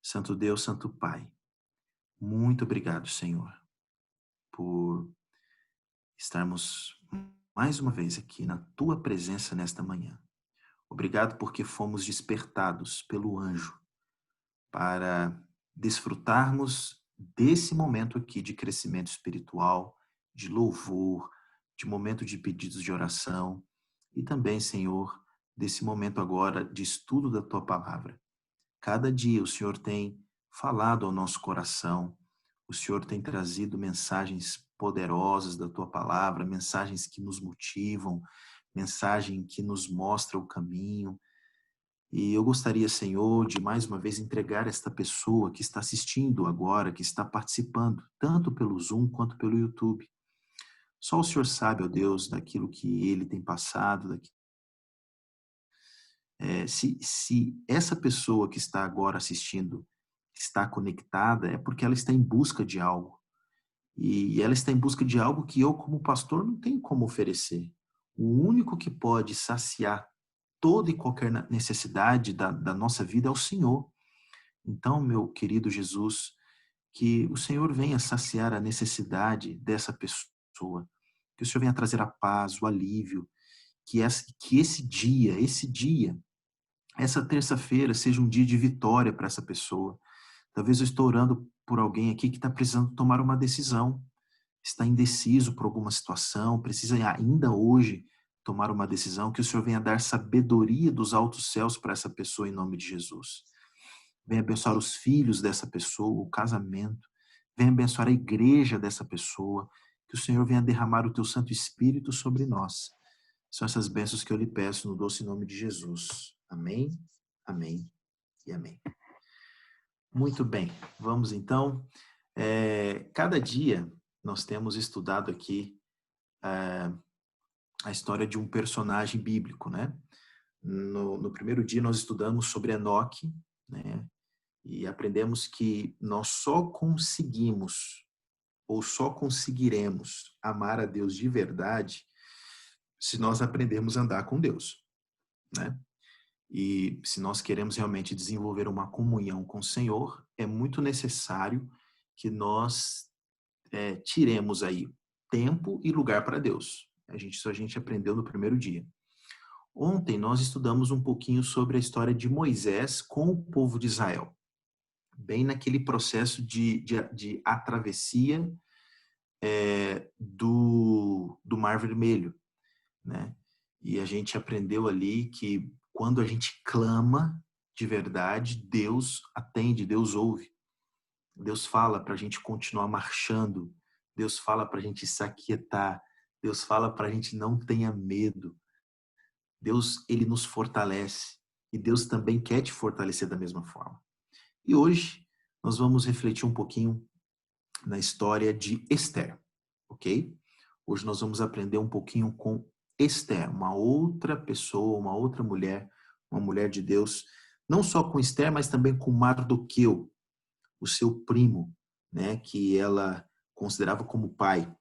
Santo Deus, Santo Pai, muito obrigado, Senhor, por estarmos mais uma vez aqui na Tua presença nesta manhã. Obrigado porque fomos despertados pelo anjo para desfrutarmos desse momento aqui de crescimento espiritual, de louvor, de momento de pedidos de oração e também, Senhor, desse momento agora de estudo da Tua palavra. Cada dia o Senhor tem falado ao nosso coração, o Senhor tem trazido mensagens poderosas da Tua palavra, mensagens que nos motivam, mensagem que nos mostra o caminho. E eu gostaria, Senhor, de mais uma vez entregar esta pessoa que está assistindo agora, que está participando, tanto pelo Zoom quanto pelo YouTube. Só o Senhor sabe, ó Deus, daquilo que ele tem passado, se essa pessoa que está agora assistindo está conectada, é porque ela está em busca de algo. E ela está em busca de algo que eu, como pastor, não tenho como oferecer. O único que pode saciar toda e qualquer necessidade da nossa vida é o Senhor. Então, meu querido Jesus, que o Senhor venha saciar a necessidade dessa pessoa, que o Senhor venha trazer a paz, o alívio, que esse dia, essa terça-feira seja um dia de vitória para essa pessoa. Talvez eu estou orando por alguém aqui que está precisando tomar uma decisão, está indeciso por alguma situação, precisa ainda hoje tomar uma decisão, que o Senhor venha dar sabedoria dos altos céus para essa pessoa em nome de Jesus. Venha abençoar os filhos dessa pessoa, o casamento, venha abençoar a igreja dessa pessoa, que o Senhor venha derramar o teu Santo Espírito sobre nós. São essas bênçãos que eu lhe peço no doce nome de Jesus. Amém, amém e amém. Muito bem, vamos então. Cada dia nós temos estudado aqui a história de um personagem bíblico, né? No primeiro dia nós estudamos sobre Enoque, né? E aprendemos que nós só conseguimos ou só conseguiremos amar a Deus de verdade se nós aprendermos a andar com Deus, né? E se nós queremos realmente desenvolver uma comunhão com o Senhor, é muito necessário que nós tiremos aí tempo e lugar para Deus. Isso a gente aprendeu no primeiro dia. Ontem nós estudamos um pouquinho sobre a história de Moisés com o povo de Israel, bem naquele processo de a travessia do Mar Vermelho, né? E a gente aprendeu ali que quando a gente clama de verdade, Deus atende, Deus ouve. Deus fala para a gente continuar marchando, Deus fala para a gente se aquietar, Deus fala para a gente não tenha medo. Deus, ele nos fortalece e Deus também quer te fortalecer da mesma forma. E hoje nós vamos refletir um pouquinho na história de Esther, ok? Hoje nós vamos aprender um pouquinho com Esther, uma outra pessoa, uma outra mulher, uma mulher de Deus, não só com Esther, mas também com Mardoqueu, o seu primo, né, que ela considerava como pai.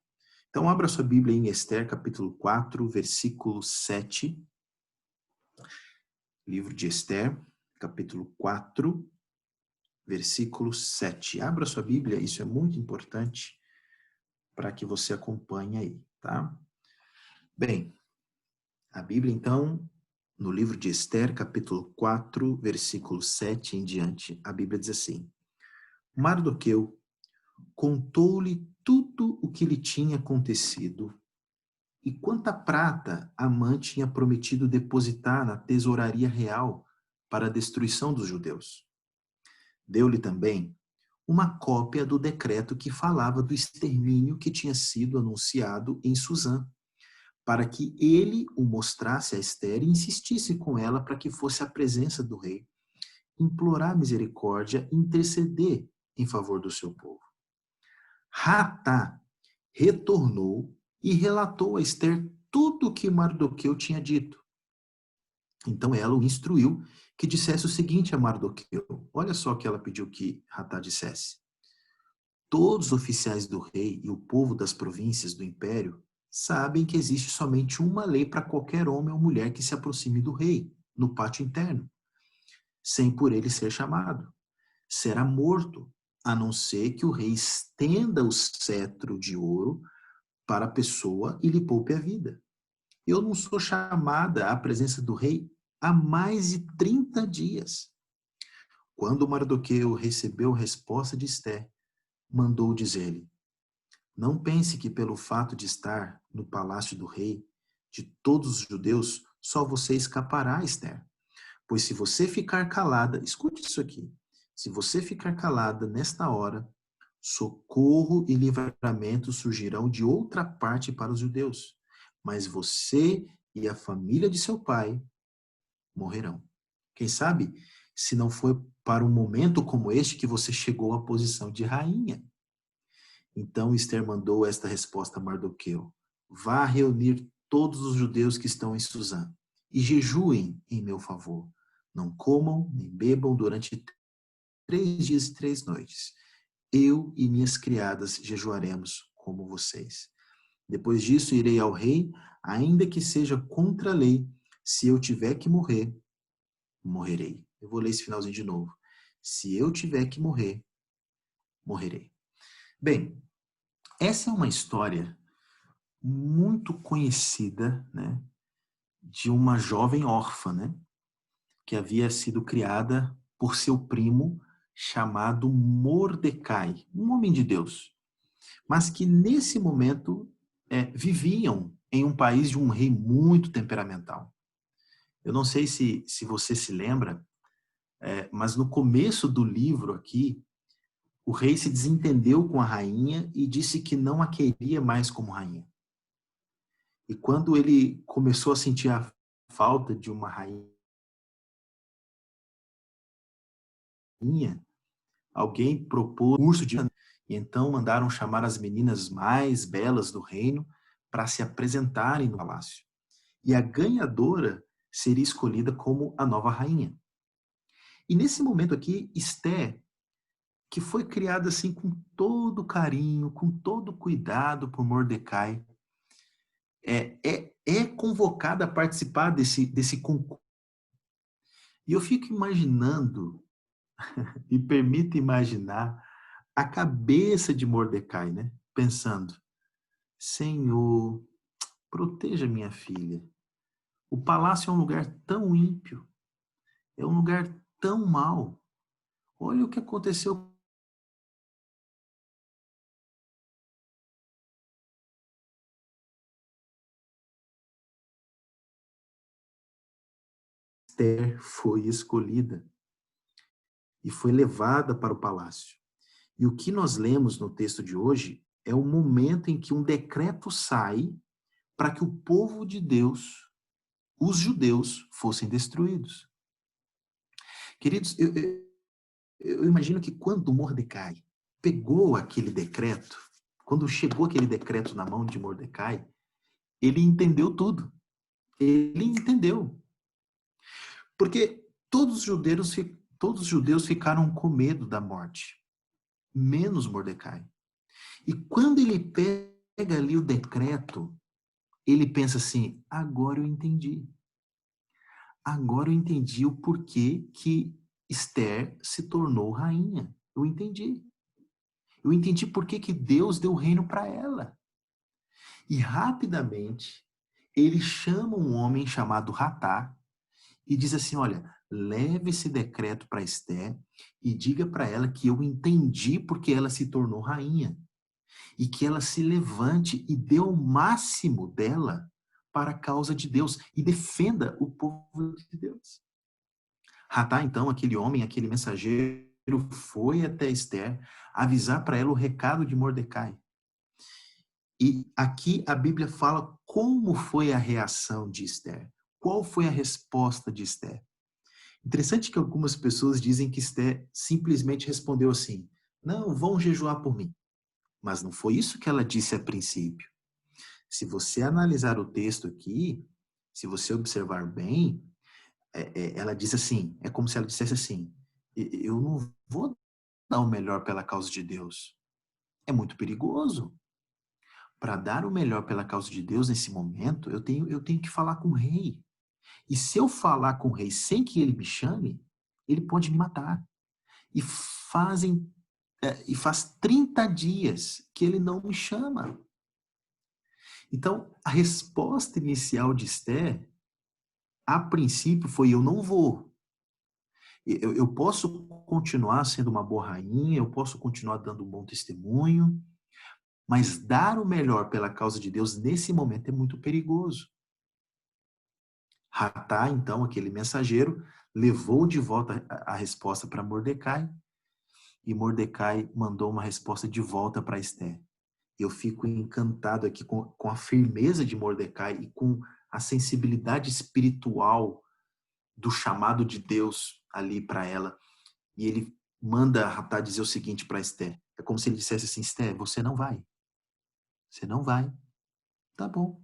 Então abra sua Bíblia em Esther, capítulo 4, versículo 7. Livro de Esther, capítulo 4, versículo 7. Abra sua Bíblia, isso é muito importante para que você acompanhe aí, tá? Bem, a Bíblia, então, no livro de Esther, capítulo 4, versículo 7 em diante, a Bíblia diz assim: Mardoqueu contou-lhe tudo o que lhe tinha acontecido e quanta prata Amã tinha prometido depositar na tesouraria real para a destruição dos judeus. Deu-lhe também uma cópia do decreto que falava do extermínio que tinha sido anunciado em Suzã, para que ele o mostrasse a Esther e insistisse com ela para que fosse à presença do rei, implorar misericórdia e interceder em favor do seu povo. Ratá retornou e relatou a Esther tudo o que Mardoqueu tinha dito. Então ela o instruiu que dissesse o seguinte a Mardoqueu. Olha só o que ela pediu que Ratá dissesse. Todos os oficiais do rei e o povo das províncias do império sabem que existe somente uma lei para qualquer homem ou mulher que se aproxime do rei, no pátio interno, sem por ele ser chamado. será morto, a não ser que o rei estenda o cetro de ouro para a pessoa e lhe poupe a vida. Eu não sou chamada à presença do rei há mais de 30 dias. Quando Mardoqueu recebeu a resposta de Esté, mandou dizer-lhe: não pense que pelo fato de estar no palácio do rei, de todos os judeus, só você escapará, Esther. Pois se você ficar calada, escute isso aqui. Se você ficar calada nesta hora, socorro e livramento surgirão de outra parte para os judeus. Mas você e a família de seu pai morrerão. Quem sabe, se não foi para um momento como este que você chegou à posição de rainha. Então Esther mandou esta resposta a Mardoqueu: vá reunir todos os judeus que estão em Suzã e jejuem em meu favor. Não comam nem bebam durante 3 dias e 3 noites. Eu e minhas criadas jejuaremos como vocês. Depois disso irei ao rei, ainda que seja contra a lei. Se eu tiver que morrer, morrerei. Eu vou ler esse finalzinho de novo. Se eu tiver que morrer, morrerei. Bem, essa é uma história muito conhecida, né, de uma jovem órfã, né, que havia sido criada por seu primo chamado Mordecai, um homem de Deus, mas que nesse momento viviam em um país de um rei muito temperamental. Eu não sei se você se lembra, mas no começo do livro aqui, o rei se desentendeu com a rainha e disse que não a queria mais como rainha. E quando ele começou a sentir a falta de uma rainha, alguém propôs um curso de... E então mandaram chamar as meninas mais belas do reino para se apresentarem no palácio. E a ganhadora seria escolhida como a nova rainha. E nesse momento aqui, Esté, que foi criada assim com todo carinho, com todo cuidado por Mordecai, é convocada a participar desse concurso. E eu fico imaginando, e permito imaginar, a cabeça de Mordecai, né? Pensando: Senhor, proteja minha filha. O palácio é um lugar tão ímpio, é um lugar tão mau. Olha o que aconteceu com Esther, foi escolhida e foi levada para o palácio. E o que nós lemos no texto de hoje é o momento em que um decreto sai para que o povo de Deus, os judeus, fossem destruídos. Queridos, eu imagino que quando Mordecai pegou aquele decreto, quando chegou aquele decreto na mão de Mordecai, ele entendeu tudo. Ele entendeu. Porque todos os judeus ficaram com medo da morte, menos Mordecai. E quando ele pega ali o decreto, ele pensa assim: agora eu entendi. Agora eu entendi o porquê que Esther se tornou rainha. Eu entendi. Eu entendi por que Deus deu o reino para ela. E rapidamente, ele chama um homem chamado Ratá e diz assim: olha, leve esse decreto para Esther e diga para ela que eu entendi porque ela se tornou rainha. E que ela se levante e dê o máximo dela para a causa de Deus e defenda o povo de Deus. Ratá, então, aquele homem, aquele mensageiro, foi até Esther avisar para ela o recado de Mordecai. E aqui a Bíblia fala como foi a reação de Esther. Qual foi a resposta de Esther? Interessante que algumas pessoas dizem que Esther simplesmente respondeu assim: não, vão jejuar por mim. Mas não foi isso que ela disse a princípio. Se você analisar o texto aqui, se você observar bem, ela diz assim, é como se ela dissesse assim: eu não vou dar o melhor pela causa de Deus. É muito perigoso. Para dar o melhor pela causa de Deus nesse momento, eu tenho que falar com o rei. E se eu falar com o rei sem que ele me chame, ele pode me matar. E faz 30 dias que ele não me chama. Então, a resposta inicial de Esther, a princípio, foi: eu não vou. Eu posso continuar sendo uma boa rainha, eu posso continuar dando um bom testemunho, mas dar o melhor pela causa de Deus nesse momento é muito perigoso. Hatá, então, aquele mensageiro, levou de volta a resposta para Mordecai, e Mordecai mandou uma resposta de volta para Esther. Eu fico encantado aqui com a firmeza de Mordecai e com a sensibilidade espiritual do chamado de Deus ali para ela. E ele manda Hatá dizer o seguinte para Esther. É como se ele dissesse assim: Esther, você não vai. Você não vai. Tá bom.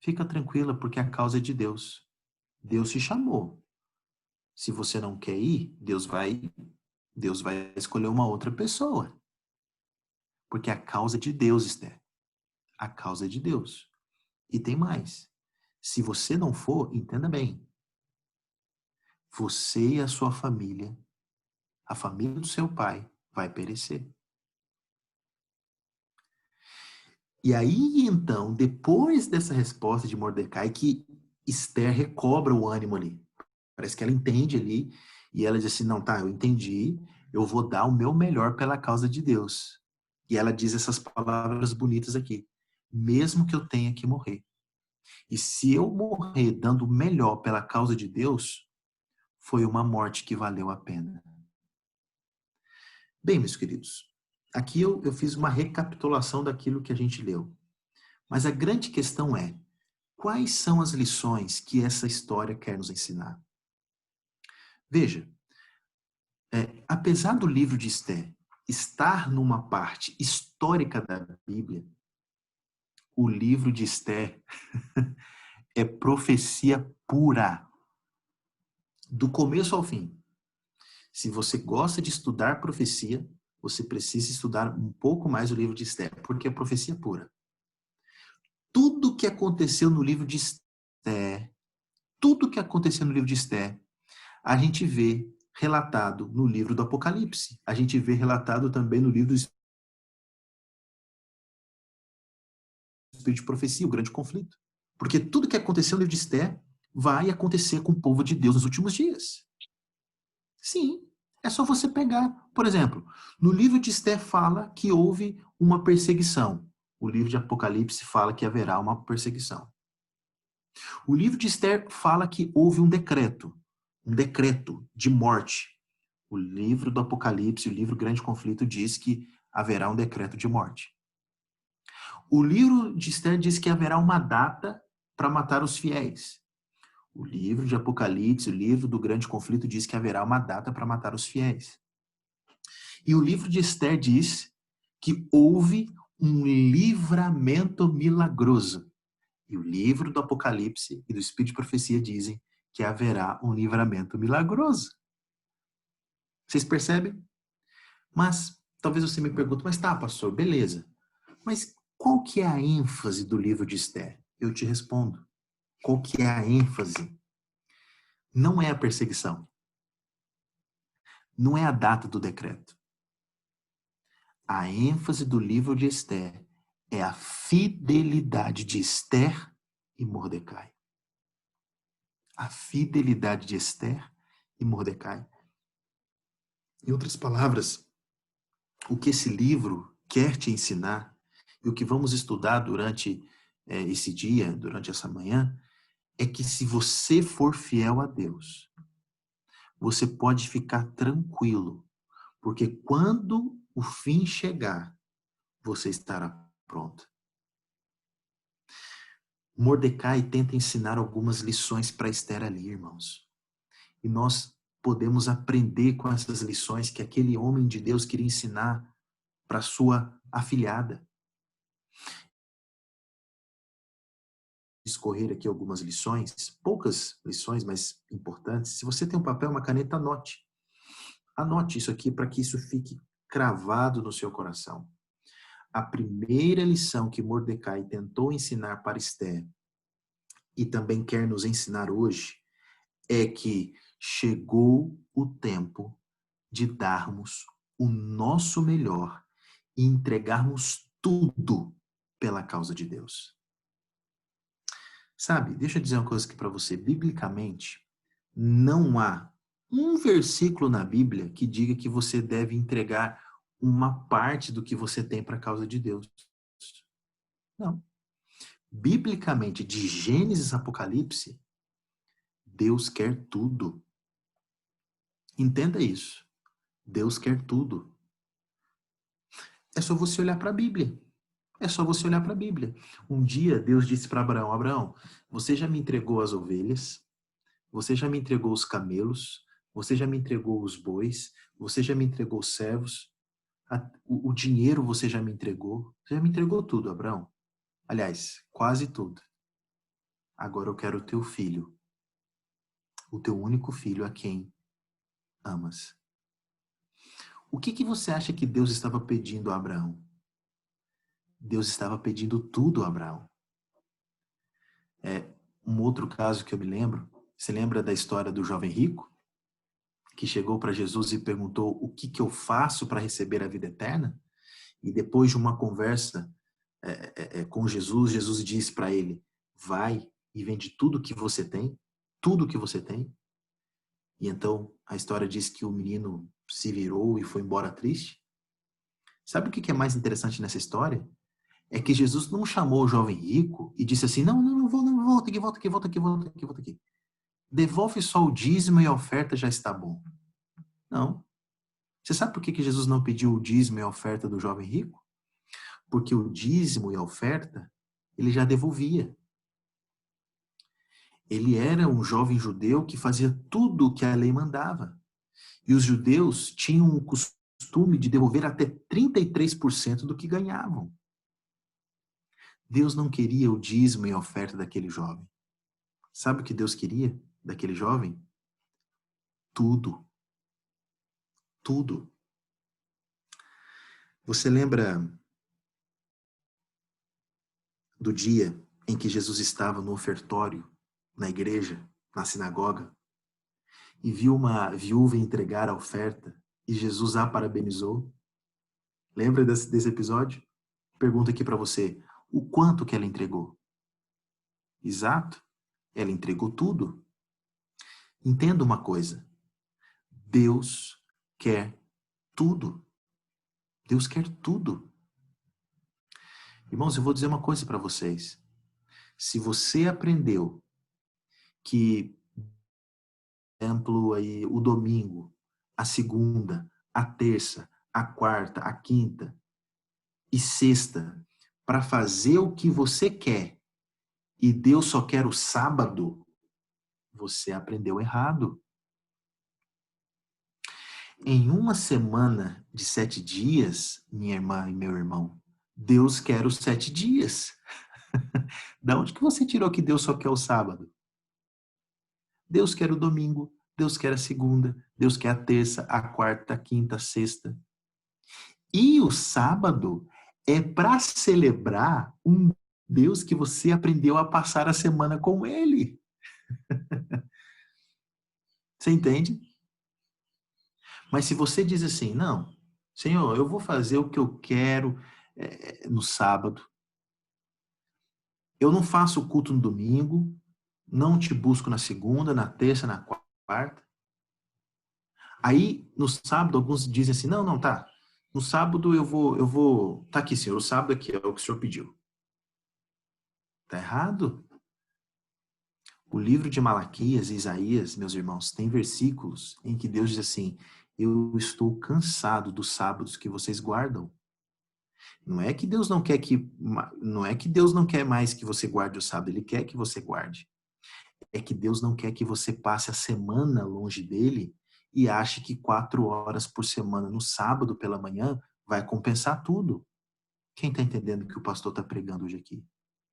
Fica tranquila, porque a causa é de Deus. Deus te chamou. Se você não quer ir, Deus vai escolher uma outra pessoa. Porque a causa é de Deus, Esther. A causa é de Deus. E tem mais. Se você não for, entenda bem. Você e a sua família, a família do seu pai, vai perecer. E aí, então, depois dessa resposta de Mordecai, que Esther recobra o ânimo ali. Parece que ela entende ali, e ela diz assim: não, tá, eu entendi, eu vou dar o meu melhor pela causa de Deus. E ela diz essas palavras bonitas aqui: mesmo que eu tenha que morrer. E se eu morrer dando o melhor pela causa de Deus, foi uma morte que valeu a pena. Bem, meus queridos, aqui eu fiz uma recapitulação daquilo que a gente leu. Mas a grande questão é: quais são as lições que essa história quer nos ensinar? Veja, apesar do livro de Esther estar numa parte histórica da Bíblia, o livro de Esther é profecia pura, do começo ao fim. Se você gosta de estudar profecia, você precisa estudar um pouco mais o livro de Esther, porque é profecia pura. Tudo que aconteceu no livro de Esther, tudo que aconteceu no livro de Esther, a gente vê relatado no livro do Apocalipse. A gente vê relatado também no livro do Espírito de Profecia, o grande conflito. Porque tudo que aconteceu no livro de Esther vai acontecer com o povo de Deus nos últimos dias. Sim, é só você pegar. Por exemplo, no livro de Esther fala que houve uma perseguição. O livro de Apocalipse fala que haverá uma perseguição. O livro de Esther fala que houve um decreto de morte. O livro do Apocalipse, o livro Grande Conflito, diz que haverá um decreto de morte. O livro de Esther diz que haverá uma data para matar os fiéis. O livro de Apocalipse, o livro do Grande Conflito, diz que haverá uma data para matar os fiéis. E o livro de Esther diz que houve um livramento milagroso. E o livro do Apocalipse e do Espírito de Profecia dizem que haverá um livramento milagroso. Vocês percebem? Mas talvez você me pergunte: mas tá, pastor, beleza. Mas qual que é a ênfase do livro de Esther? Eu te respondo. Qual que é a ênfase? Não é a perseguição. Não é a data do decreto. A ênfase do livro de Esther é a fidelidade de Esther e Mordecai. A fidelidade de Esther e Mordecai. Em outras palavras, o que esse livro quer te ensinar e o que vamos estudar durante esse dia, durante essa manhã, é que se você for fiel a Deus, você pode ficar tranquilo, porque quando o fim chegar, você estará pronto. Mordecai tenta ensinar algumas lições para Esther ali, irmãos. E nós podemos aprender com essas lições que aquele homem de Deus queria ensinar para sua afilhada. Escorrer aqui algumas lições, poucas lições, mas importantes. Se você tem um papel, uma caneta, anote. Anote isso aqui para que isso fique cravado no seu coração. A primeira lição que Mordecai tentou ensinar para Esther e também quer nos ensinar hoje é que chegou o tempo de darmos o nosso melhor e entregarmos tudo pela causa de Deus. Sabe, deixa eu dizer uma coisa aqui para você. Biblicamente, não há um versículo na Bíblia que diga que você deve entregar uma parte do que você tem para a causa de Deus. Não. Biblicamente, de Gênesis a Apocalipse, Deus quer tudo. Entenda isso. Deus quer tudo. É só você olhar para a Bíblia. É só você olhar para a Bíblia. Um dia Deus disse para Abraão: Abraão, você já me entregou as ovelhas, você já me entregou os camelos, você já me entregou os bois, você já me entregou os servos, o dinheiro você já me entregou. Você já me entregou tudo, Abraão. Aliás, quase tudo. Agora eu quero o teu filho, o teu único filho a quem amas. O que você acha que Deus estava pedindo a Abraão? Deus estava pedindo tudo a Abraão. Um outro caso que eu me lembro, você lembra da história do jovem rico? Que chegou para Jesus e perguntou: o que eu faço para receber a vida eterna? E depois de uma conversa com Jesus, Jesus disse para ele: vai e vende tudo que você tem. E então a história diz que o menino se virou e foi embora triste. Sabe o que é mais interessante nessa história? É que Jesus não chamou o jovem rico e disse assim: não, volta aqui. Devolve só o dízimo e a oferta, já está bom. Não. Você sabe por que Jesus não pediu o dízimo e a oferta do jovem rico? Porque o dízimo e a oferta ele já devolvia. Ele era um jovem judeu que fazia tudo o que a lei mandava. E os judeus tinham o costume de devolver até 33% do que ganhavam. Deus não queria o dízimo e a oferta daquele jovem. Sabe o que Deus queria daquele jovem? Tudo. Tudo. Você lembra do dia em que Jesus estava no ofertório, na igreja, na sinagoga, e viu uma viúva entregar a oferta e Jesus a parabenizou? Lembra desse episódio? Pergunta aqui para você, o quanto que ela entregou? Exato, ela entregou tudo. Entenda uma coisa, Deus quer tudo. Deus quer tudo. Irmãos, eu vou dizer uma coisa para vocês. Se você aprendeu que, por exemplo, aí, o domingo, a segunda, a terça, a quarta, a quinta e sexta, para fazer o que você quer, e Deus só quer o sábado, você aprendeu errado. Em uma semana de 7 dias, minha irmã e meu irmão, Deus quer os 7 dias. Da onde que você tirou que Deus só quer o sábado? Deus quer o domingo, Deus quer a segunda, Deus quer a terça, a quarta, a quinta, a sexta. E o sábado é para celebrar um Deus que você aprendeu a passar a semana com Ele. Você entende? Mas se você diz assim, não, Senhor, eu vou fazer o que eu quero no sábado, eu não faço o culto no domingo, não te busco na segunda, na terça, na quarta. Aí, no sábado, alguns dizem assim, não, tá. No sábado eu vou, tá aqui, Senhor, o sábado aqui é o que o Senhor pediu. Tá errado? O livro de Malaquias e Isaías, meus irmãos, tem versículos em que Deus diz assim, eu estou cansado dos sábados que vocês guardam. Não é que Deus não quer mais que você guarde o sábado, Ele quer que você guarde. É que Deus não quer que você passe a semana longe dele e ache que 4 horas por semana no sábado pela manhã vai compensar tudo. Quem está entendendo o que o pastor está pregando hoje aqui?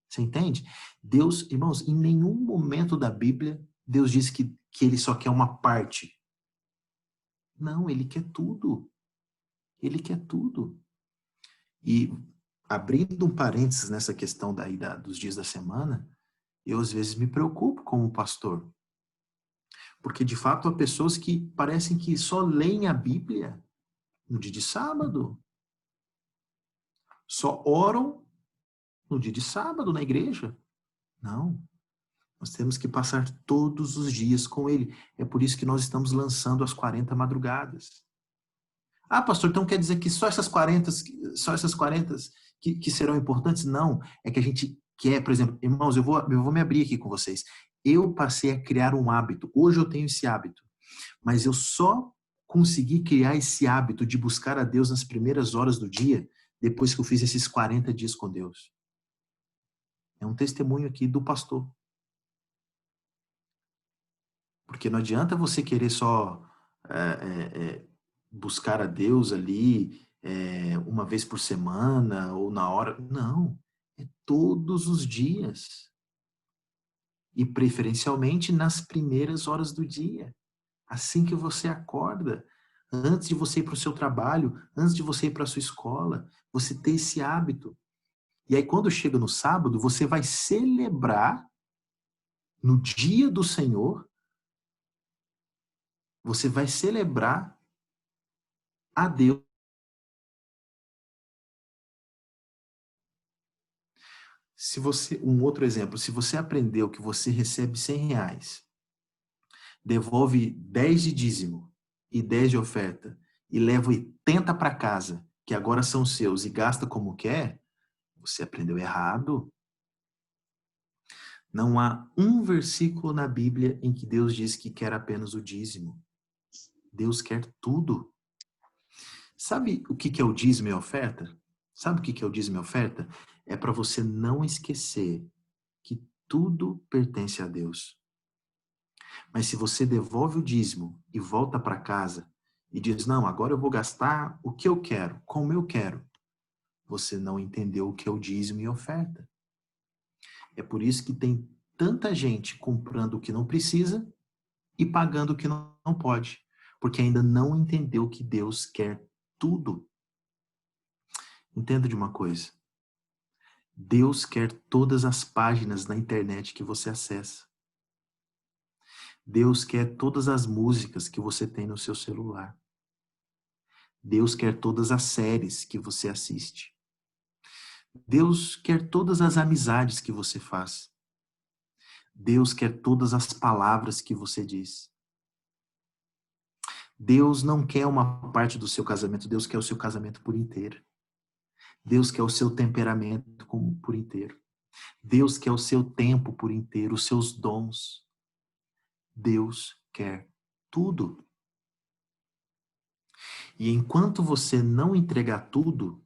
Você entende? Deus, irmãos, em nenhum momento da Bíblia, Deus diz que ele só quer uma parte. Não, ele quer tudo. Ele quer tudo. E abrindo um parênteses nessa questão dos dias da semana, eu às vezes me preocupo como pastor. Porque, de fato, há pessoas que parecem que só leem a Bíblia no dia de sábado. Só oram no dia de sábado na igreja. Não. Nós temos que passar todos os dias com Ele. É por isso que nós estamos lançando as 40 madrugadas. Ah, pastor, então quer dizer que só essas 40 que serão importantes? Não. É que a gente quer, por exemplo, irmãos, eu vou me abrir aqui com vocês. Eu passei a criar um hábito. Hoje eu tenho esse hábito. Mas eu só consegui criar esse hábito de buscar a Deus nas primeiras horas do dia, depois que eu fiz esses 40 dias com Deus. É um testemunho aqui do pastor. Porque não adianta você querer só buscar a Deus ali uma vez por semana ou na hora. Não, é todos os dias. E preferencialmente nas primeiras horas do dia. Assim que você acorda, antes de você ir para o seu trabalho, antes de você ir para a sua escola, você ter esse hábito. E aí quando chega no sábado, você vai celebrar no dia do Senhor, você vai celebrar a Deus. Um outro exemplo, se você aprendeu que você recebe R$ 100, devolve 10 de dízimo e 10 de oferta e leva 80 para casa, que agora são seus, e gasta como quer, você aprendeu errado. Não há um versículo na Bíblia em que Deus diz que quer apenas o dízimo. Deus quer tudo. Sabe o que é o dízimo e a oferta? Sabe o que é o dízimo e a oferta? É para você não esquecer que tudo pertence a Deus. Mas se você devolve o dízimo e volta para casa e diz, não, agora eu vou gastar o que eu quero, como eu quero, você não entendeu o que é o dízimo e a oferta. É por isso que tem tanta gente comprando o que não precisa e pagando o que não pode, porque ainda não entendeu que Deus quer tudo. Entenda de uma coisa. Deus quer todas as páginas na internet que você acessa. Deus quer todas as músicas que você tem no seu celular. Deus quer todas as séries que você assiste. Deus quer todas as amizades que você faz. Deus quer todas as palavras que você diz. Deus não quer uma parte do seu casamento, Deus quer o seu casamento por inteiro. Deus quer o seu temperamento por inteiro. Deus quer o seu tempo por inteiro, os seus dons. Deus quer tudo. E enquanto você não entregar tudo,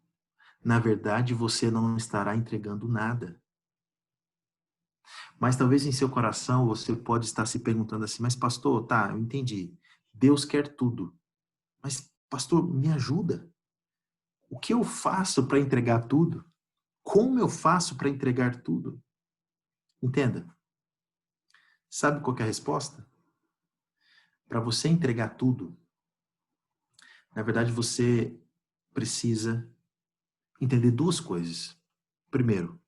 na verdade você não estará entregando nada. Mas talvez em seu coração você pode estar se perguntando assim, mas pastor, tá, eu entendi. Deus quer tudo. Mas pastor, me ajuda. O que eu faço para entregar tudo? Como eu faço para entregar tudo? Entenda. Sabe qual que é a resposta? Para você entregar tudo, na verdade você precisa entender duas coisas. Primeiro,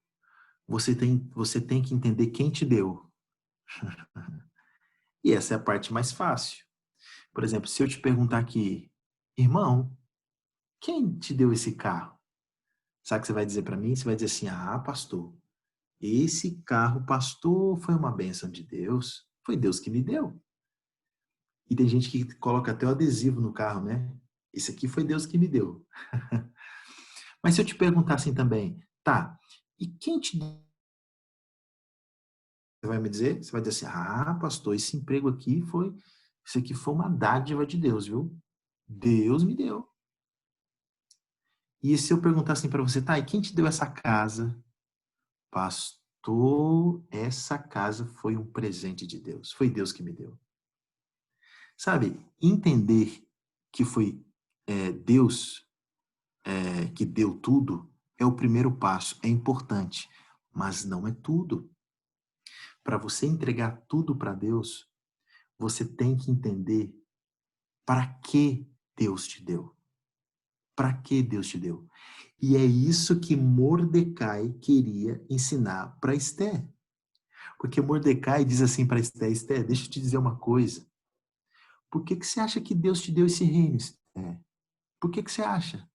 você tem que entender quem te deu. E essa é a parte mais fácil. Por exemplo, se eu te perguntar aqui, irmão, quem te deu esse carro? Sabe o que você vai dizer para mim? Você vai dizer assim, ah, pastor, esse carro, pastor, foi uma bênção de Deus. Foi Deus que me deu. E tem gente que coloca até o adesivo no carro, né? Esse aqui foi Deus que me deu. Mas se eu te perguntar assim também, tá, e quem te deu? Você vai me dizer? Você vai dizer assim, ah, pastor, esse emprego aqui isso aqui foi uma dádiva de Deus, viu? Deus me deu. E se eu perguntar assim para você, tá, e quem te deu essa casa? Pastor, essa casa foi um presente de Deus. Foi Deus que me deu. Sabe, entender que foi Deus que deu tudo é o primeiro passo. É importante, mas não é tudo. Para você entregar tudo para Deus, você tem que entender para que Deus te deu. Para que Deus te deu. E é isso que Mordecai queria ensinar para Esté. Porque Mordecai diz assim para Esté, Esté, deixa eu te dizer uma coisa. Por que que você acha que Deus te deu esse reino, Esther? Por que que você acha?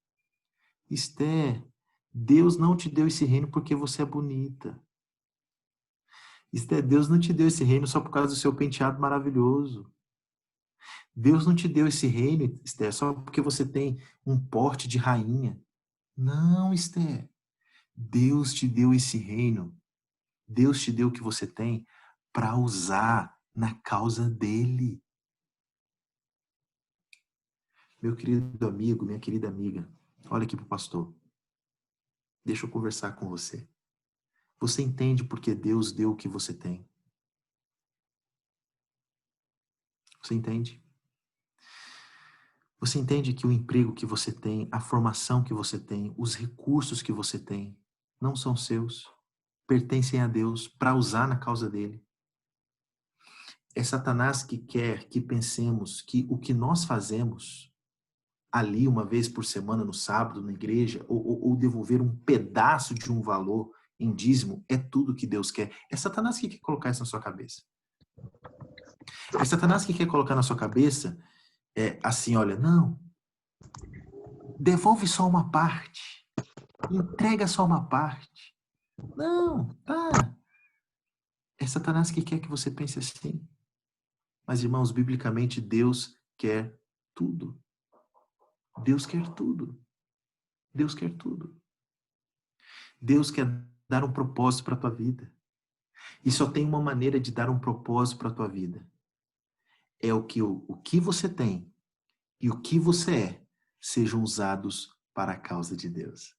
Esther, Deus não te deu esse reino porque você é bonita. Esther, Deus não te deu esse reino só por causa do seu penteado maravilhoso. Deus não te deu esse reino, Esther, só porque você tem um porte de rainha. Não, Esther. Deus te deu esse reino. Deus te deu o que você tem para usar na causa dele. Meu querido amigo, minha querida amiga, olha aqui para o pastor. Deixa eu conversar com você. Você entende porque Deus deu o que você tem? Você entende? Você entende que o emprego que você tem, a formação que você tem, os recursos que você tem, não são seus, pertencem a Deus para usar na causa dele. É Satanás que quer que pensemos que o que nós fazemos ali uma vez por semana no sábado na igreja ou devolver um pedaço de um valor em dízimo é tudo que Deus quer. É Satanás que quer colocar isso na sua cabeça. É Satanás que quer colocar na sua cabeça assim, olha, não, devolve só uma parte, entrega só uma parte. Não, tá. É Satanás que quer que você pense assim. Mas, irmãos, biblicamente, Deus quer tudo. Deus quer tudo. Deus quer tudo. Deus quer dar um propósito para a tua vida. E só tem uma maneira de dar um propósito para a tua vida. É o que você tem e o que você é sejam usados para a causa de Deus.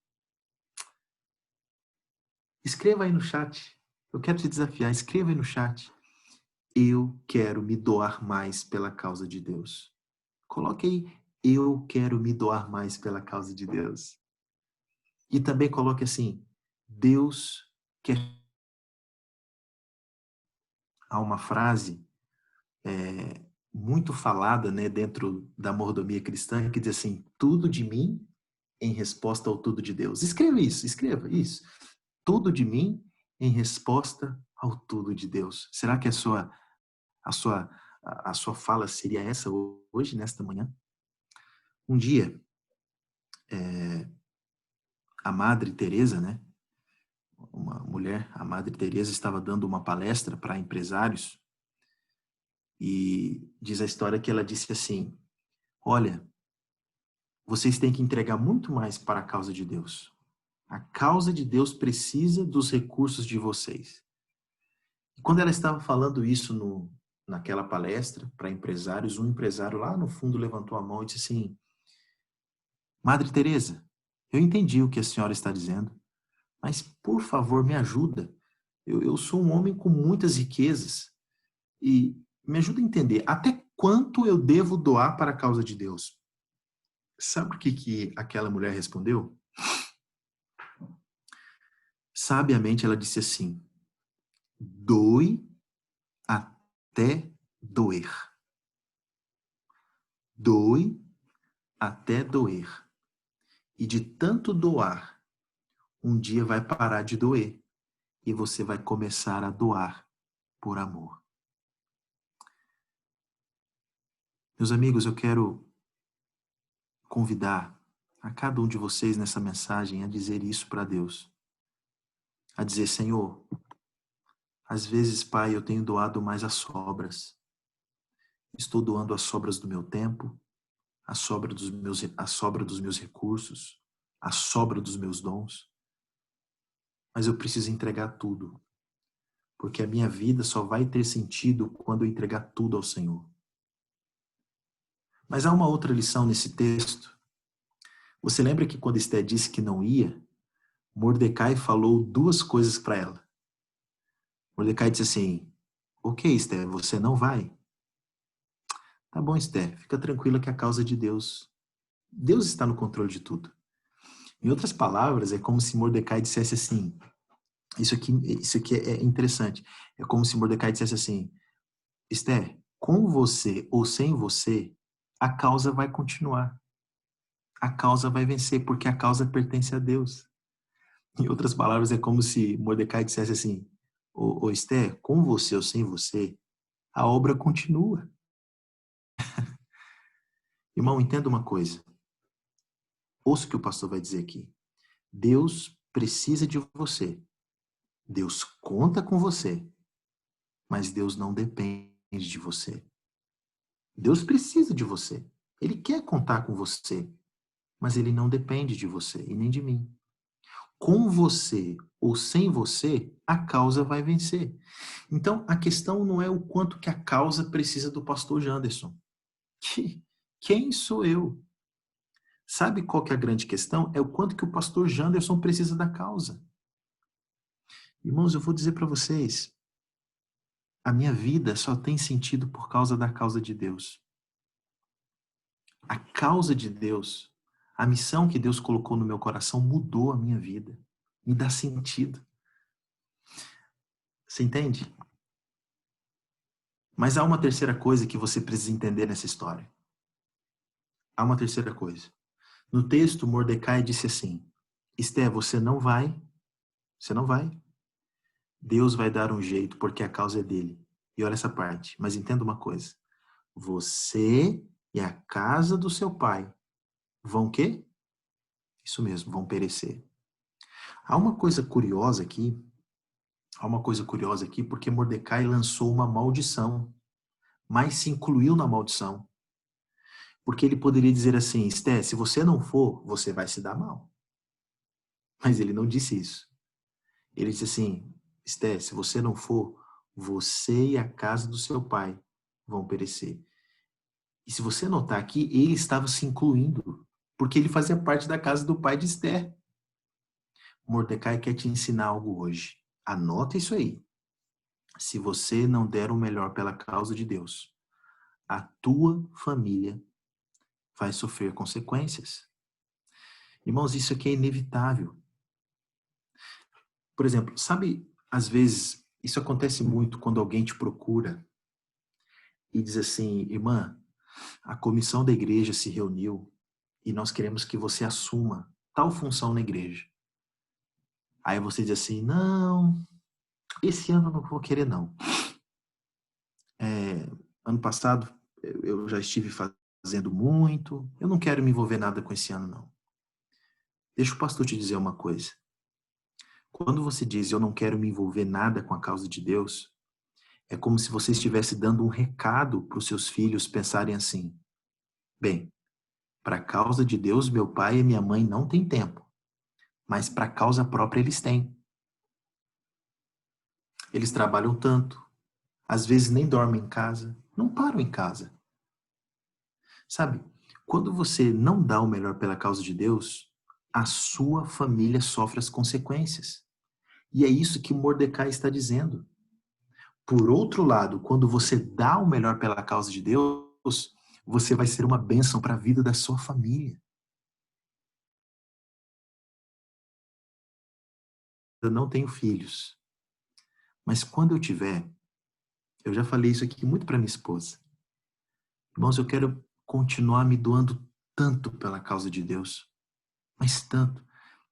Escreva aí no chat. Eu quero te desafiar. Escreva aí no chat. Eu quero me doar mais pela causa de Deus. Coloque aí. Eu quero me doar mais pela causa de Deus. E também coloque assim. Deus quer. Há uma frase muito falada, né, dentro da mordomia cristã que diz assim: tudo de mim em resposta ao tudo de Deus. Escreva isso. Tudo de mim em resposta ao tudo de Deus. Será que a sua, a sua fala seria essa hoje, nesta manhã? Um dia, a Madre Teresa, né, uma mulher, a Madre Teresa estava dando uma palestra para empresários e diz a história que ela disse assim: olha, vocês têm que entregar muito mais para a causa de Deus. A causa de Deus precisa dos recursos de vocês. E quando ela estava falando isso naquela palestra para empresários, um empresário lá no fundo levantou a mão e disse assim: Madre Teresa, eu entendi o que a senhora está dizendo, mas por favor me ajuda. Eu sou um homem com muitas riquezas e me ajuda a entender até quanto eu devo doar para a causa de Deus. Sabe o que aquela mulher respondeu? Sabiamente ela disse assim: doe até doer. Doe até doer. E de tanto doar, um dia vai parar de doer e você vai começar a doar por amor. Meus amigos, eu quero convidar a cada um de vocês nessa mensagem a dizer isso para Deus. A dizer: Senhor, às vezes, Pai, eu tenho doado mais as sobras. Estou doando as sobras do meu tempo, a sobra dos meus recursos, a sobra dos meus dons. Mas eu preciso entregar tudo, porque a minha vida só vai ter sentido quando eu entregar tudo ao Senhor. Mas há uma outra lição nesse texto. Você lembra que quando Esté disse que não ia, Mordecai falou duas coisas para ela. Mordecai disse assim: ok, Esté, você não vai? Tá bom, Esté, fica tranquila que a causa de Deus. Deus está no controle de tudo. Em outras palavras, é como se Mordecai dissesse assim, isso aqui é interessante. É como se Mordecai dissesse assim: Esther, com você ou sem você, a causa vai continuar. A causa vai vencer, porque a causa pertence a Deus. Em outras palavras, é como se Mordecai dissesse assim: ô Esther, com você ou sem você, a obra continua. Irmão, entenda uma coisa. Ouça o que o pastor vai dizer aqui. Deus precisa de você. Deus conta com você. Mas Deus não depende de você. Deus precisa de você. Ele quer contar com você. Mas ele não depende de você e nem de mim. Com você ou sem você, a causa vai vencer. Então, a questão não é o quanto que a causa precisa do pastor Janderson. Quem sou eu? Sabe qual que é a grande questão? É o quanto que o pastor Janderson precisa da causa. Irmãos, eu vou dizer para vocês, a minha vida só tem sentido por causa da causa de Deus. A causa de Deus, a missão que Deus colocou no meu coração mudou a minha vida. Me dá sentido. Você entende? Mas há uma terceira coisa que você precisa entender nessa história. Há uma terceira coisa. No texto, Mordecai disse assim: Esther, você não vai. Deus vai dar um jeito, porque a causa é dele. E olha essa parte. Mas entenda uma coisa. Você e a casa do seu pai vão quê? Isso mesmo, vão perecer. Há uma coisa curiosa aqui. Porque Mordecai lançou uma maldição, mas se incluiu na maldição. Porque ele poderia dizer assim: Esté, se você não for, você vai se dar mal. Mas ele não disse isso. Ele disse assim: Esté, se você não for, você e a casa do seu pai vão perecer. E se você notar aqui, ele estava se incluindo, porque ele fazia parte da casa do pai de Esther. Mordecai quer te ensinar algo hoje. Anota isso aí. Se você não der o melhor pela causa de Deus, a tua família vai sofrer consequências. Irmãos, isso aqui é inevitável. Por exemplo, sabe, às vezes, isso acontece muito quando alguém te procura e diz assim: irmã, a comissão da igreja se reuniu e nós queremos que você assuma tal função na igreja. Aí você diz assim: não, esse ano eu não vou querer não. Ano passado eu já estive fazendo muito, eu não quero me envolver nada com esse ano não. Deixa o pastor te dizer uma coisa. Quando você diz eu não quero me envolver nada com a causa de Deus, é como se você estivesse dando um recado para os seus filhos pensarem assim: bem, para a causa de Deus, meu pai e minha mãe não têm tempo, mas para a causa própria eles têm. Eles trabalham tanto, às vezes nem dormem em casa, não param em casa. Sabe, quando você não dá o melhor pela causa de Deus, a sua família sofre as consequências. E é isso que Mordecai está dizendo. Por outro lado, quando você dá o melhor pela causa de Deus, você vai ser uma bênção para a vida da sua família. Eu não tenho filhos, mas quando eu tiver, eu já falei isso aqui muito para minha esposa. Irmãos, eu quero continuar me doando tanto pela causa de Deus, mas tanto,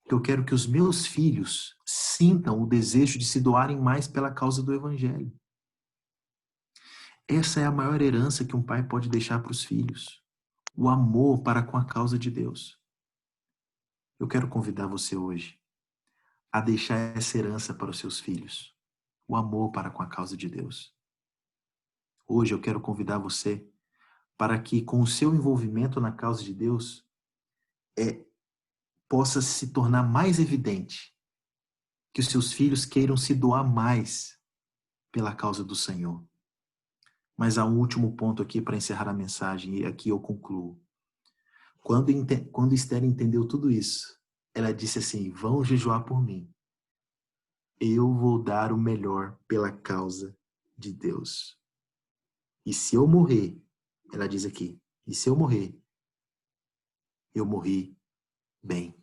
que eu quero que os meus filhos sintam o desejo de se doarem mais pela causa do Evangelho. Essa é a maior herança que um pai pode deixar para os filhos. O amor para com a causa de Deus. Eu quero convidar você hoje a deixar essa herança para os seus filhos. O amor para com a causa de Deus. Hoje eu quero convidar você para que, com o seu envolvimento na causa de Deus, possa se tornar mais evidente que os seus filhos queiram se doar mais pela causa do Senhor. Mas há um último ponto aqui para encerrar a mensagem, e aqui eu concluo. Quando Esther entendeu tudo isso, ela disse assim: vão jejuar por mim. Eu vou dar o melhor pela causa de Deus. E se eu morrer, ela diz aqui, e se eu morrer, eu morri bem.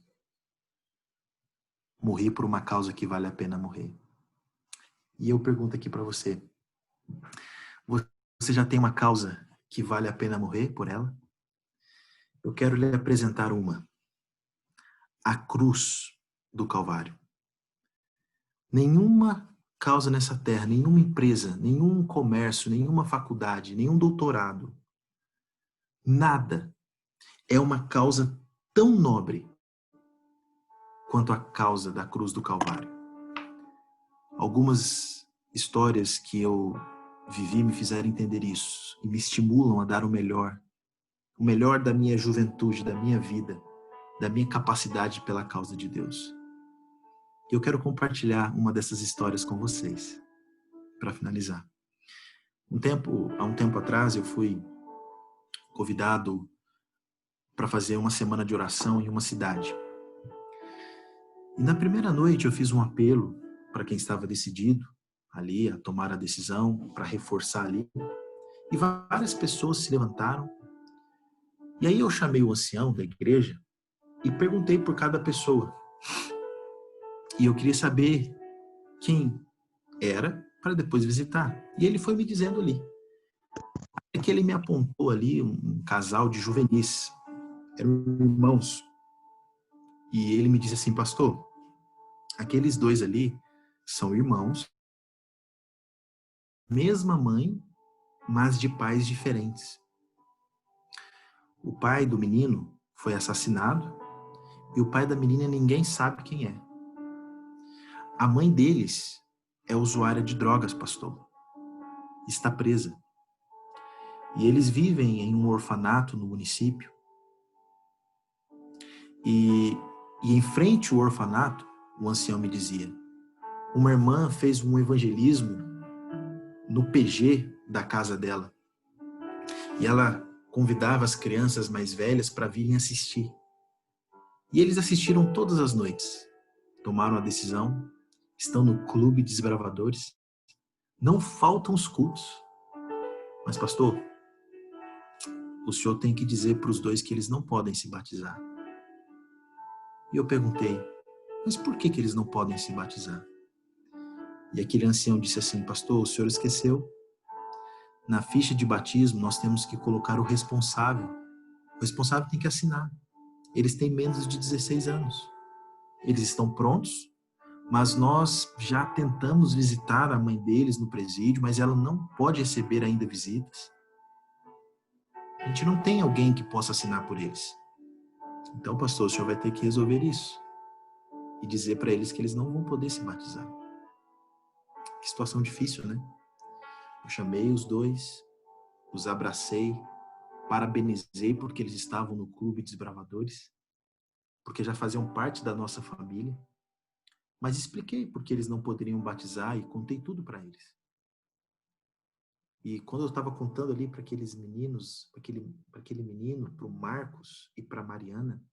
Morri por uma causa que vale a pena morrer. E eu pergunto aqui para você, você já tem uma causa que vale a pena morrer por ela? Eu quero lhe apresentar uma. A cruz do Calvário. Nenhuma causa nessa terra, nenhuma empresa, nenhum comércio, nenhuma faculdade, nenhum doutorado Nada é uma causa tão nobre quanto a causa da cruz do Calvário. Algumas histórias que eu vivi me fizeram entender isso e me estimulam a dar o melhor da minha juventude, da minha vida, da minha capacidade pela causa de Deus. Eu quero compartilhar uma dessas histórias com vocês, para finalizar. Há um tempo atrás, eu fui convidado para fazer uma semana de oração em uma cidade. E na primeira noite eu fiz um apelo para quem estava decidido ali a tomar a decisão, para reforçar ali. E várias pessoas se levantaram. E aí eu chamei o ancião da igreja e perguntei por cada pessoa. E eu queria saber quem era para depois visitar. E ele foi me dizendo ali. É que ele me apontou ali um casal de juvenis. Eram irmãos. E ele me disse assim, pastor, aqueles dois ali são irmãos, mesma mãe, mas de pais diferentes. O pai do menino foi assassinado e o pai da menina ninguém sabe quem é. A mãe deles é usuária de drogas, pastor. Está presa. E eles vivem em um orfanato no município. E em frente ao orfanato, o ancião me dizia, uma irmã fez um evangelismo no PG da casa dela. E ela convidava as crianças mais velhas para virem assistir. E eles assistiram todas as noites. Tomaram a decisão, estão no clube de desbravadores. Não faltam os cultos. Mas, pastor, o senhor tem que dizer para os dois que eles não podem se batizar. E eu perguntei, mas por que eles não podem se batizar? E aquele ancião disse assim, pastor, o senhor esqueceu? Na ficha de batismo, nós temos que colocar o responsável. O responsável tem que assinar. Eles têm menos de 16 anos. Eles estão prontos, mas nós já tentamos visitar a mãe deles no presídio, mas ela não pode receber ainda visitas. A gente não tem alguém que possa assinar por eles. Então, pastor, o senhor vai ter que resolver isso. E dizer para eles que eles não vão poder se batizar. Que situação difícil, né? Eu chamei os dois, os abracei, parabenizei porque eles estavam no clube de desbravadores, porque já faziam parte da nossa família, mas expliquei porque eles não poderiam batizar e contei tudo para eles. E quando eu estava contando ali para aqueles meninos, para aquele menino, para o Marcos e para a Mariana,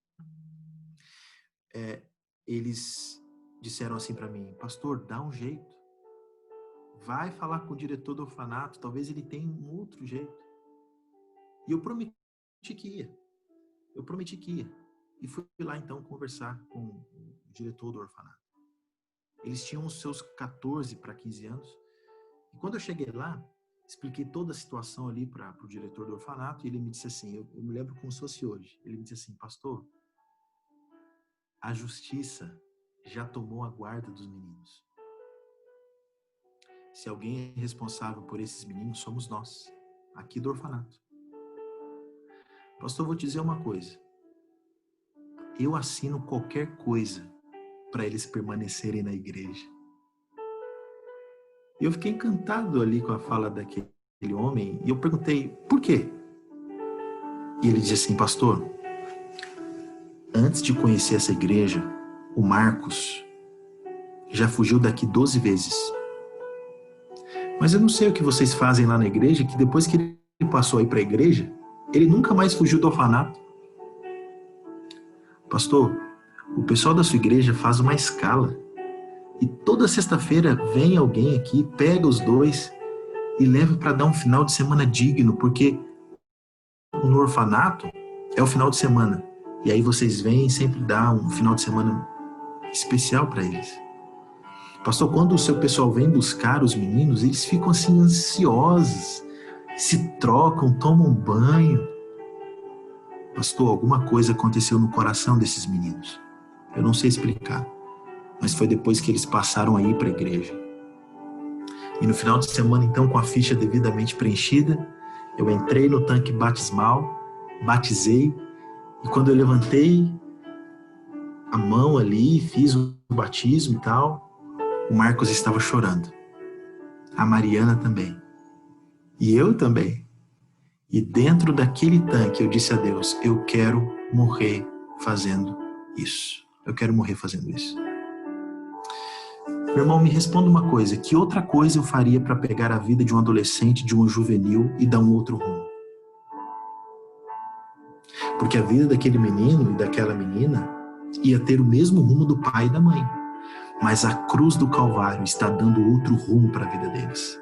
eles disseram assim para mim, pastor, dá um jeito. Vai falar com o diretor do orfanato, talvez ele tenha um outro jeito. E eu prometi que ia. E fui lá então conversar com o diretor do orfanato. Eles tinham os seus 14 para 15 anos. E quando eu cheguei lá, expliquei toda a situação ali para o diretor do orfanato e ele me disse assim, eu me lembro como se fosse hoje. Ele me disse assim, pastor, a justiça já tomou a guarda dos meninos. Se alguém é responsável por esses meninos, somos nós, aqui do orfanato. Pastor, eu vou te dizer uma coisa. Eu assino qualquer coisa para eles permanecerem na igreja. Eu fiquei encantado ali com a fala daquele homem e eu perguntei, por quê? E ele disse assim, pastor, antes de conhecer essa igreja, o Marcos já fugiu daqui 12 vezes. Mas eu não sei o que vocês fazem lá na igreja, que depois que ele passou aí para a igreja, ele nunca mais fugiu do orfanato. Pastor, o pessoal da sua igreja faz uma escala. E toda sexta-feira vem alguém aqui, pega os dois e leva para dar um final de semana digno, porque no orfanato é o final de semana. E aí vocês vêm e sempre dá um final de semana especial para eles. Pastor, quando o seu pessoal vem buscar os meninos, eles ficam assim ansiosos, se trocam, tomam banho. Pastor, alguma coisa aconteceu no coração desses meninos. Eu não sei explicar, mas foi depois que eles passaram a ir para a igreja. E no final de semana, então, com a ficha devidamente preenchida, eu entrei no tanque batismal batizei, e quando eu levantei a mão ali, fiz o batismo e tal, o Marcos estava chorando. A Mariana também. E eu também. E dentro daquele tanque eu disse a Deus, eu quero morrer fazendo isso. Eu quero morrer fazendo isso. Meu irmão, me responda uma coisa. Que outra coisa eu faria para pegar a vida de um adolescente, de um juvenil e dar um outro rumo? Porque a vida daquele menino e daquela menina ia ter o mesmo rumo do pai e da mãe. Mas a cruz do Calvário está dando outro rumo para a vida deles.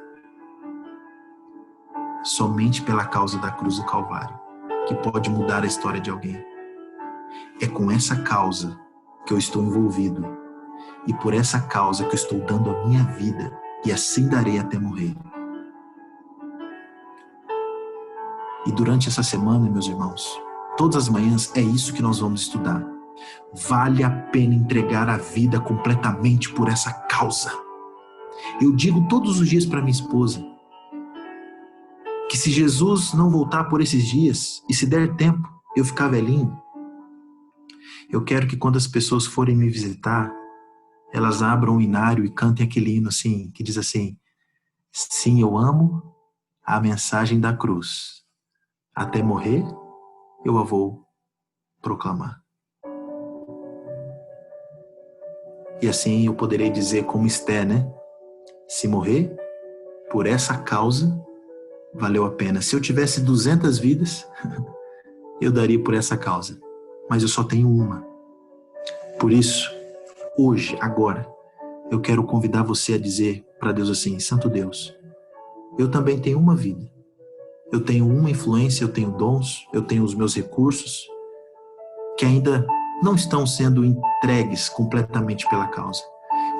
Somente pela causa da cruz do Calvário, que pode mudar a história de alguém. É com essa causa que eu estou envolvido e por essa causa que eu estou dando a minha vida e assim darei até morrer. E durante essa semana, meus irmãos, todas as manhãs é isso que nós vamos estudar. Vale a pena entregar a vida completamente por essa causa. Eu digo todos os dias para minha esposa que se Jesus não voltar por esses dias e se der tempo eu ficar velhinho, eu quero que quando as pessoas forem me visitar, elas abram o inário e cantem aquele hino assim, que diz assim: sim, eu amo a mensagem da cruz. Até morrer, eu a vou proclamar. E assim eu poderei dizer como Esté, né? Se morrer, por essa causa, valeu a pena. Se eu tivesse 200 vidas, eu daria por essa causa. Mas eu só tenho uma. Por isso, hoje, agora, eu quero convidar você a dizer para Deus assim: Santo Deus, eu também tenho uma vida. Eu tenho uma influência, eu tenho dons, eu tenho os meus recursos, que ainda não estão sendo entregues completamente pela causa.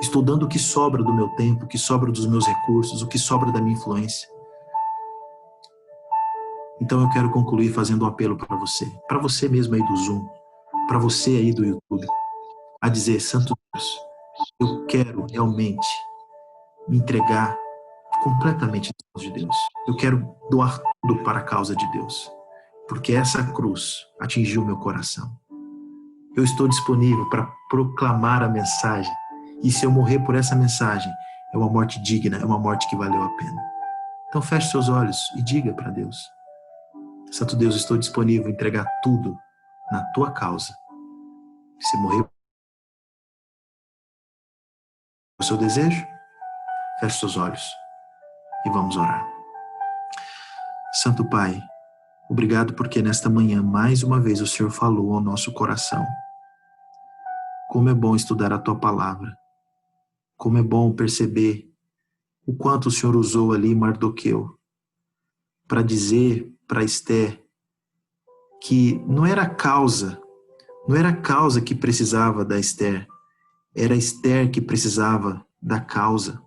Estou dando o que sobra do meu tempo, o que sobra dos meus recursos, o que sobra da minha influência. Então eu quero concluir fazendo um apelo para você mesmo aí do Zoom, para você aí do YouTube, a dizer: Santo Deus, eu quero realmente me entregar completamente nas mãos de Deus. Eu quero doar tudo para a causa de Deus, porque essa cruz atingiu meu coração. Eu estou disponível para proclamar a mensagem, e se eu morrer por essa mensagem, é uma morte digna, é uma morte que valeu a pena. Então feche seus olhos e diga para Deus: Santo Deus, estou disponível a entregar tudo na tua causa. Se morrer por seu desejo, feche seus olhos e vamos orar. Santo Pai, obrigado porque nesta manhã, mais uma vez, o Senhor falou ao nosso coração. Como é bom estudar a tua palavra. Como é bom perceber o quanto o Senhor usou ali Mardoqueu para dizer para Esther que não era a causa que precisava da Esther, era Esther que precisava da causa.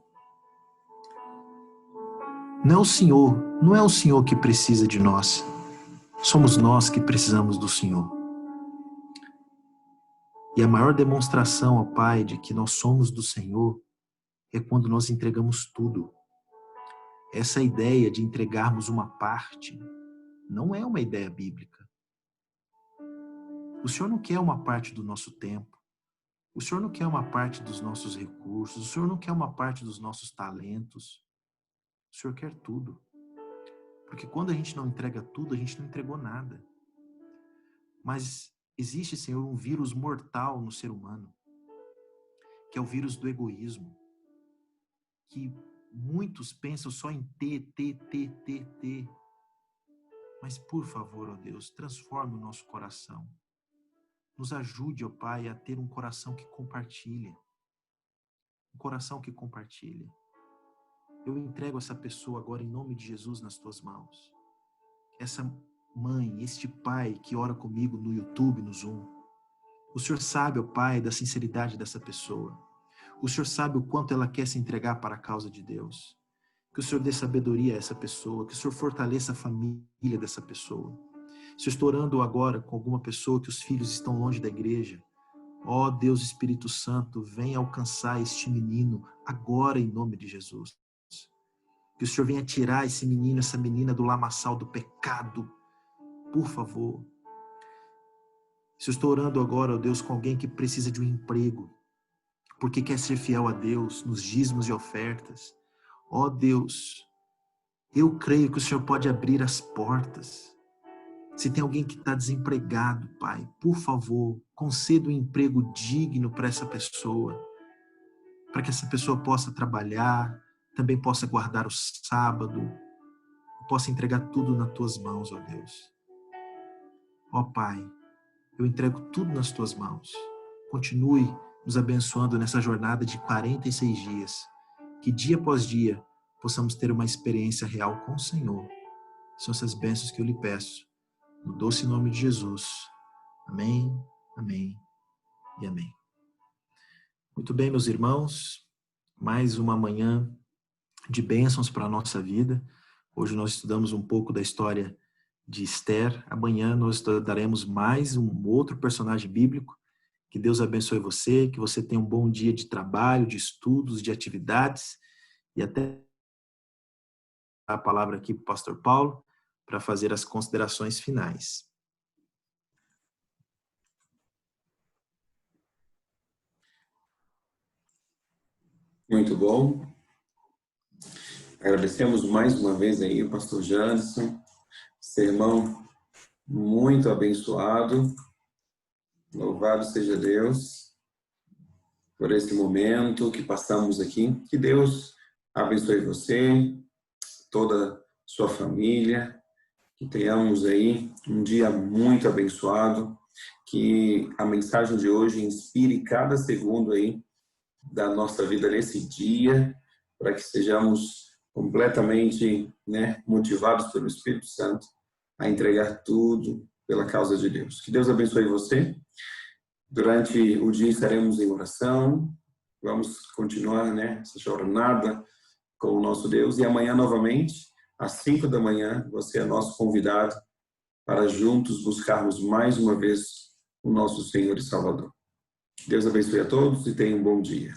Não é o Senhor que precisa de nós, somos nós que precisamos do Senhor. E a maior demonstração, ó Pai, de que nós somos do Senhor é quando nós entregamos tudo. Essa ideia de entregarmos uma parte não é uma ideia bíblica. O Senhor não quer uma parte do nosso tempo. O Senhor não quer uma parte dos nossos recursos. O Senhor não quer uma parte dos nossos talentos. O Senhor quer tudo. Porque quando a gente não entrega tudo, a gente não entregou nada. Mas existe, Senhor, um vírus mortal no ser humano, que é o vírus do egoísmo. Que muitos pensam só em ter. Mas, por favor, ó Deus, transforme o nosso coração. Nos ajude, ó Pai, a ter um coração que compartilha. Um coração que compartilha. Eu entrego essa pessoa agora em nome de Jesus nas tuas mãos. Essa mãe, este pai que ora comigo no YouTube, no Zoom. O Senhor sabe, ó Pai, da sinceridade dessa pessoa. O Senhor sabe o quanto ela quer se entregar para a causa de Deus. Que o Senhor dê sabedoria a essa pessoa, que o Senhor fortaleça a família dessa pessoa. Se eu estou orando agora com alguma pessoa que os filhos estão longe da igreja, ó Deus Espírito Santo, venha alcançar este menino agora em nome de Jesus. Que o Senhor venha tirar esse menino, essa menina do lamaçal do pecado, por favor. Se eu estou orando agora, ó Deus, com alguém que precisa de um emprego, porque quer ser fiel a Deus nos dízimos e ofertas, ó Deus, eu creio que o Senhor pode abrir as portas. Se tem alguém que está desempregado, Pai, por favor, conceda um emprego digno para essa pessoa, para que essa pessoa possa trabalhar, também possa guardar o sábado, possa entregar tudo nas tuas mãos, ó Deus. Ó Pai, eu entrego tudo nas tuas mãos. Continue nos abençoando nessa jornada de 46 dias. Que dia após dia possamos ter uma experiência real com o Senhor. São essas bênçãos que eu lhe peço. No doce nome de Jesus. Amém, amém e amém. Muito bem, meus irmãos. Mais uma manhã de bênçãos para a nossa vida. Hoje nós estudamos um pouco da história de Esther. Amanhã nós estudaremos mais um outro personagem bíblico. Que Deus abençoe você, que você tenha um bom dia de trabalho, de estudos, de atividades. E até a palavra aqui para o pastor Paulo, para fazer as considerações finais. Muito bom. Agradecemos mais uma vez aí o pastor Janderson. Sermão muito abençoado. Louvado seja Deus por esse momento que passamos aqui. Que Deus abençoe você, toda a sua família. Que tenhamos aí um dia muito abençoado. Que a mensagem de hoje inspire cada segundo aí da nossa vida nesse dia, para que sejamos completamente motivados pelo Espírito Santo a entregar tudo pela causa de Deus. Que Deus abençoe você. Durante o dia estaremos em oração, vamos continuar essa jornada com o nosso Deus, e amanhã novamente, às 5 da manhã, você é nosso convidado para juntos buscarmos mais uma vez o nosso Senhor e Salvador. Deus abençoe a todos e tenha um bom dia.